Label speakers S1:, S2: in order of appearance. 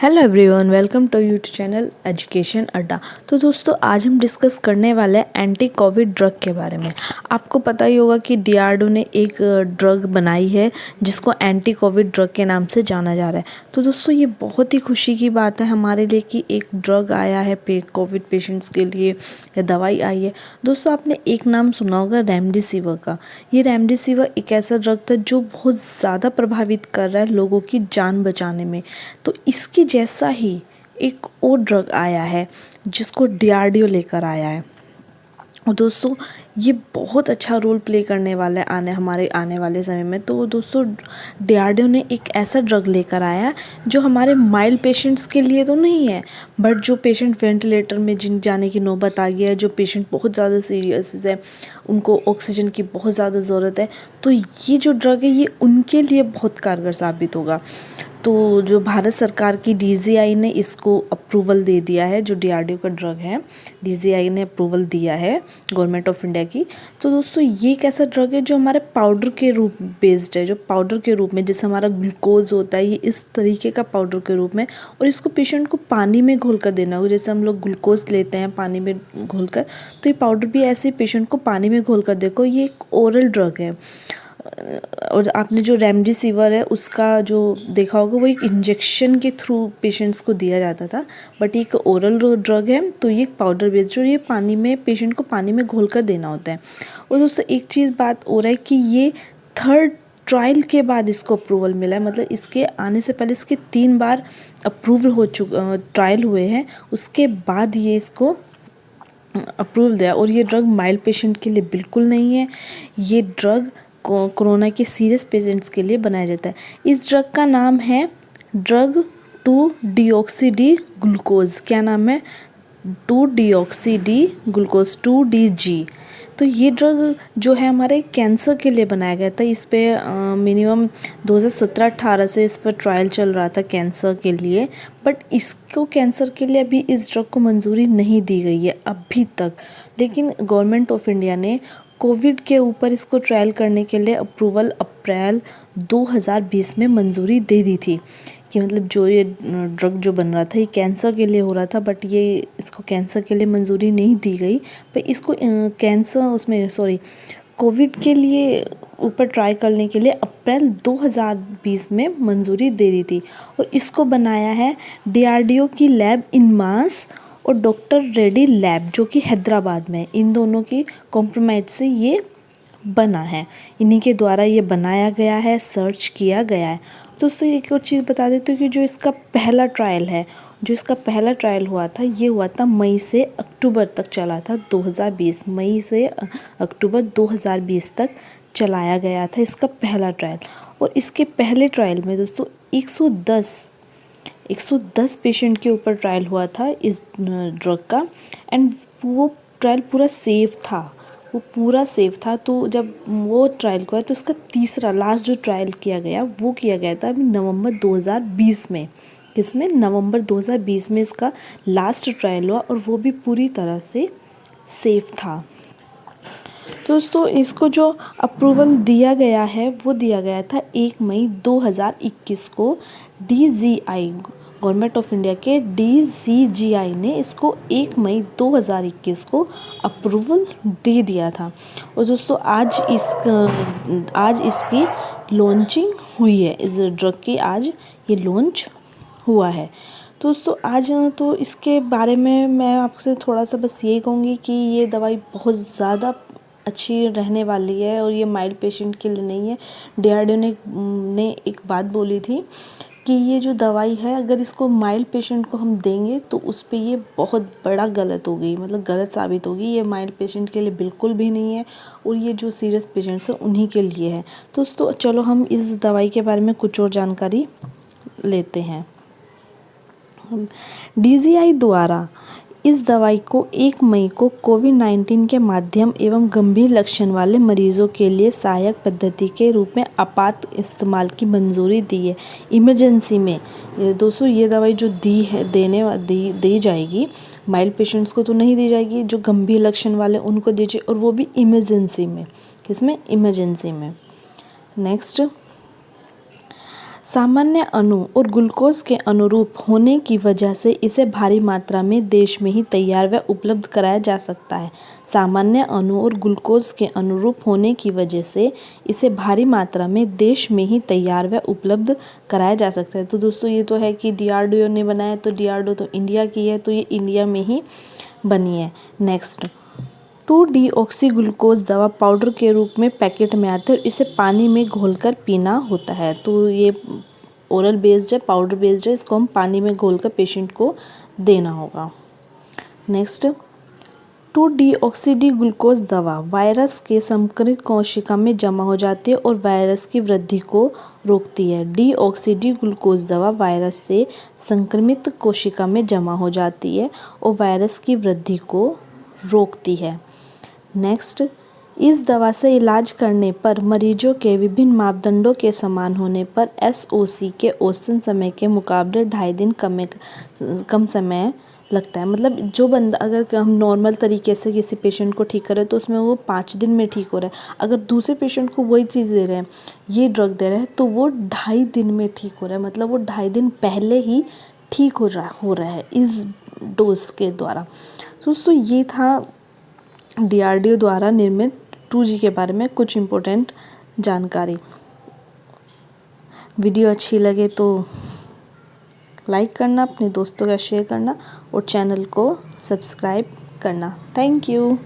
S1: Hello everyone, welcome to YouTube channel education Adda. तो दोस्तों, आज हम डिस्कस करने वाले हैं एंटी कोविड ड्रग के बारे में। आपको पता ही होगा कि डीआरडीओ ने एक ड्रग बनाई है जिसको एंटी कोविड ड्रग के नाम से जाना जा रहा है। तो दोस्तों, ये बहुत ही खुशी की बात है हमारे लिए कि एक ड्रग आया है कोविड पेशेंट्स के लिए, या दवाई आई है। दोस्तों, आपने एक नाम सुना होगा रेमडेसिविर का। ये रेमडेसिविर एक ऐसा ड्रग था जो बहुत ज़्यादा प्रभावित कर रहा है लोगों की जान बचाने में। तो इसके जैसा ही एक और ड्रग आया है जिसको डीआरडीओ लेकर आया है। और दोस्तों, ये बहुत अच्छा रोल प्ले करने वाला है हमारे आने वाले समय में। तो दोस्तों, डीआरडीओ ने एक ऐसा ड्रग लेकर आया है जो हमारे माइल्ड पेशेंट्स के लिए तो नहीं है, बट जो पेशेंट वेंटिलेटर में जिन जाने की नौबत आ गई है, जो पेशेंट बहुत ज़्यादा सीरियस है, उनको ऑक्सीजन की बहुत ज़्यादा ज़रूरत है, तो ये जो ड्रग है ये उनके लिए बहुत कारगर साबित होगा। तो जो भारत सरकार की डीजीआई ने इसको अप्रूवल दे दिया है, जो डीआरडीओ का ड्रग है डीजीआई ने अप्रूवल दिया है गवर्नमेंट ऑफ इंडिया की। तो दोस्तों, ये एक ऐसा ड्रग है जो हमारे पाउडर के रूप बेस्ड है, जो पाउडर के रूप में जैसे हमारा ग्लूकोज होता है, ये इस तरीके का पाउडर के रूप में। और इसको पेशेंट को पानी में घोल कर देना होगा, जैसे हम लोग ग्लूकोज लेते हैं पानी में घोल कर, तो ये पाउडर भी ऐसे पेशेंट को पानी में घोल कर देखो। ये एक ओरल ड्रग है। और आपने जो रेमडेसिविर है उसका जो देखा होगा, वो एक इंजेक्शन के थ्रू पेशेंट्स को दिया जाता था, बट एक ओरल ड्रग है। तो ये पाउडर बेस्ड और ये पानी में पेशेंट को पानी में घोल कर देना होता है। और दोस्तों, एक चीज़ बात हो रहा है कि ये थर्ड ट्रायल के बाद इसको अप्रूवल मिला है, मतलब इसके आने से पहले इसके 3 बार अप्रूवल हो चुका, ट्रायल हुए हैं, उसके बाद ये इसको अप्रूवल दिया। और ये ड्रग माइल्ड पेशेंट के लिए बिल्कुल नहीं है। ये ड्रग कोरोना के सीरियस पेशेंट्स के लिए बनाया जाता है। इस ड्रग का नाम है ड्रग 2-डीऑक्सी-डी ग्लूकोज। क्या नाम है? 2-डीऑक्सी-डी ग्लूकोज, 2DG। तो ये ड्रग जो है हमारे कैंसर के लिए बनाया गया था। इस पे मिनिमम 2017-18 से इस पर ट्रायल चल रहा था कैंसर के लिए, बट इसको कैंसर के लिए अभी इस ड्रग को मंजूरी नहीं दी गई है अभी तक। लेकिन गवर्नमेंट ऑफ इंडिया ने कोविड के ऊपर इसको ट्रायल करने के लिए अप्रूवल अप्रैल 2020 में मंजूरी दे दी थी, कि मतलब जो ये ड्रग जो बन रहा था ये कैंसर के लिए हो रहा था, बट ये इसको कैंसर के लिए मंजूरी नहीं दी गई, पर इसको कोविड के लिए ऊपर ट्राई करने के लिए अप्रैल 2020 में मंजूरी दे दी थी। और इसको बनाया है डीआरडीओ की लैब इनमास और डॉक्टर रेड्डी लैब, जो कि हैदराबाद में। इन दोनों की कॉम्प्रोमाइज से ये बना है, इन्हीं के द्वारा ये बनाया गया है, सर्च किया गया है। दोस्तों, एक और चीज़ बता देती हूँ कि जो इसका पहला ट्रायल हुआ था, ये हुआ था मई से अक्टूबर तक चला था 2020। मई से अक्टूबर 2020 तक चलाया गया था इसका पहला ट्रायल। और इसके पहले ट्रायल में दोस्तों 110 पेशेंट के ऊपर ट्रायल हुआ था इस ड्रग का, एंड वो ट्रायल पूरा सेफ था। तो जब वो ट्रायल हुआ तो उसका तीसरा लास्ट जो ट्रायल किया गया वो किया गया था अभी नवंबर 2020 में। इसमें नवंबर 2020 में इसका लास्ट ट्रायल हुआ, और वो भी पूरी तरह से सेफ था। दोस्तों, इसको जो अप्रूवल दिया गया है वो दिया गया था 1 मई 2021 को। डीजीआई, गवर्नमेंट ऑफ इंडिया के डीसीजीआई ने इसको 1 मई 2021 को अप्रूवल दे दिया था। और दोस्तों, आज इसकी लॉन्चिंग हुई है, इस ड्रग की आज ये लॉन्च हुआ है। दोस्तों, आज तो इसके बारे में मैं आपसे थोड़ा सा बस यही कहूँगी कि ये दवाई बहुत ज़्यादा अच्छी रहने वाली है, और ये माइल्ड पेशेंट के लिए नहीं है। डीआरडीओ ने एक बात बोली थी कि ये जो दवाई है, अगर इसको माइल्ड पेशेंट को हम देंगे तो उस पर ये बहुत बड़ा गलत होगी, मतलब गलत साबित होगी। ये माइल्ड पेशेंट के लिए बिल्कुल भी नहीं है, और ये जो सीरियस पेशेंट्स हैं उन्हीं के लिए है। दोस्तों, चलो हम इस दवाई के बारे में कुछ और जानकारी लेते हैं। डीजीआई द्वारा इस दवाई को 1 मई को कोविड-19 के माध्यम एवं गंभीर लक्षण वाले मरीजों के लिए सहायक पद्धति के रूप में आपात इस्तेमाल की मंजूरी दी है। इमरजेंसी में दोस्तों, ये दवाई जो दी जाएगी, माइल्ड पेशेंट्स को तो नहीं दी जाएगी, जो गंभीर लक्षण वाले उनको दीजिए, और वो भी इमरजेंसी में। किसमें? इमरजेंसी में। नेक्स्ट, सामान्य अणु और ग्लूकोज के अनुरूप होने की वजह से इसे भारी मात्रा में देश में ही तैयार व उपलब्ध कराया जा सकता है। सामान्य अणु और ग्लूकोज के अनुरूप होने की वजह से इसे भारी मात्रा में देश में ही तैयार व उपलब्ध कराया जा सकता है। तो दोस्तों ये तो है कि DRDO ने बनाया, तो DRDO तो इंडिया की है, तो ये इंडिया में ही बनी है। नेक्स्ट, 2-डीऑक्सी ग्लूकोज दवा पाउडर के रूप में पैकेट में आते हैं और इसे पानी में घोलकर पीना होता है। तो ये ओरल बेस्ड है, पाउडर बेस्ड है, इसको हम पानी में घोलकर पेशेंट को देना होगा। नेक्स्ट, 2-डीऑक्सी ग्लूकोज दवा वायरस के संक्रमित कोशिका में जमा हो जाती है और वायरस की वृद्धि को रोकती है। डीऑक्सी ग्लूकोज दवा वायरस से संक्रमित कोशिका में जमा हो जाती है और वायरस की वृद्धि को रोकती है। नेक्स्ट, इस दवा से इलाज करने पर मरीजों के विभिन्न मापदंडों के समान होने पर SOC के औसतन समय के मुकाबले 2.5 दिन कम समय लगता है। मतलब जो बंदा, अगर हम नॉर्मल तरीके से किसी पेशेंट को ठीक करें तो उसमें वो 5 दिन में ठीक हो रहा है। अगर दूसरे पेशेंट को वही चीज़ दे रहे हैं, ये ड्रग दे रहे हैं, तो वो 2.5 दिन में ठीक हो रहा है। मतलब वो 2.5 दिन पहले ही ठीक हो रहा है इस डोज के द्वारा। दोस्तों ये था DRDO द्वारा निर्मित 2G के बारे में कुछ इम्पोर्टेंट जानकारी। वीडियो अच्छी लगे तो लाइक करना, अपने दोस्तों का शेयर करना और चैनल को सब्सक्राइब करना। Thank you.